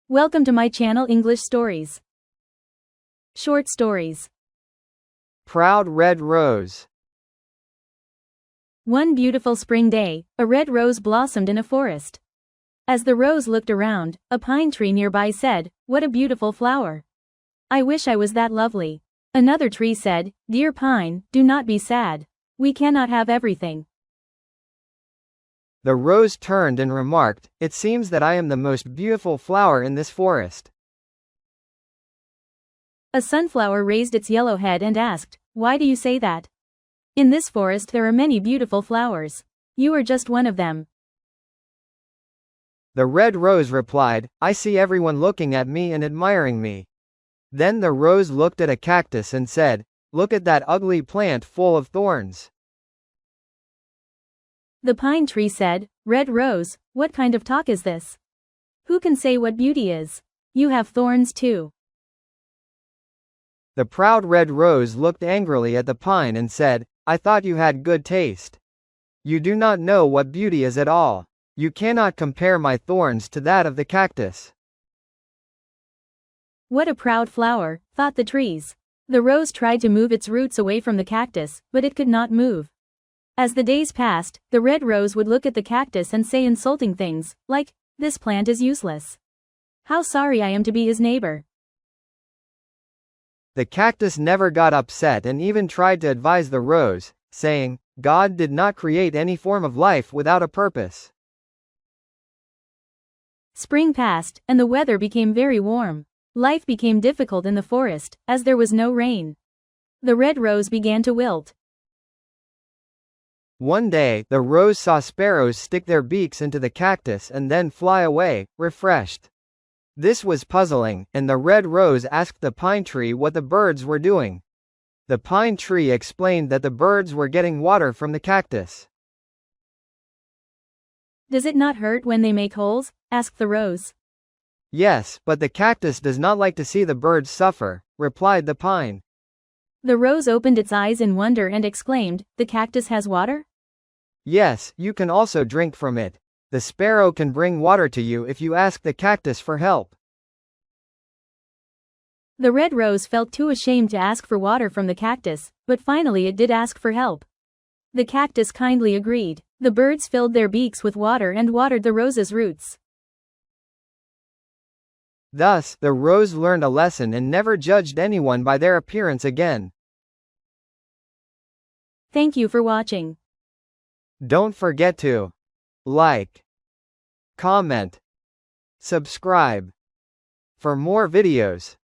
Welcome to my channel English Stories. Short stories. Proud red rose. One beautiful spring day, a red rose blossomed in a forest. As the rose looked around, a pine tree nearby said, "What a beautiful flower. I wish I was that lovely." Another tree said, "Dear pine, do not be sad. We cannot have everything." The rose turned and remarked, "It seems that I am the most beautiful flower in this forest." A sunflower raised its yellow head and asked, "Why do you say that? In this forest there are many beautiful flowers. You are just one of them." The red rose replied, "I see everyone looking at me and admiring me." Then the rose looked at a cactus and said, "Look at that ugly plant full of thorns." The pine tree said, "Red rose, what kind of talk is this? Who can say what beauty is? You have thorns too." The proud red rose looked angrily at the pine and said, "I thought you had good taste. You do not know what beauty is at all. You cannot compare my thorns to that of the cactus." What a proud flower, thought the trees. The rose tried to move its roots away from the cactus, but it could not move. As the days passed, the red rose would look at the cactus and say insulting things, like, "This plant is useless. How sorry I am to be his neighbor." The cactus never got upset and even tried to advise the rose, saying, "God did not create any form of life without a purpose." Spring passed, and the weather became very warm. Life became difficult in the forest, as there was no rain. The red rose began to wilt. One day, the rose saw sparrows stick their beaks into the cactus and then fly away, refreshed. This was puzzling, and the red rose asked the pine tree what the birds were doing. The pine tree explained that the birds were getting water from the cactus. "Does it not hurt when they make holes?" asked the rose. "Yes, but the cactus does not like to see the birds suffer," replied the pine. The rose opened its eyes in wonder and exclaimed, "The cactus has water?" "Yes, you can also drink from it. The sparrow can bring water to you if you ask the cactus for help." The red rose felt too ashamed to ask for water from the cactus, but finally it did ask for help. The cactus kindly agreed. The birds filled their beaks with water and watered the rose's roots. Thus, the rose learned a lesson and never judged anyone by their appearance again. Thank you for watching. Don't forget to like, comment, subscribe for more videos.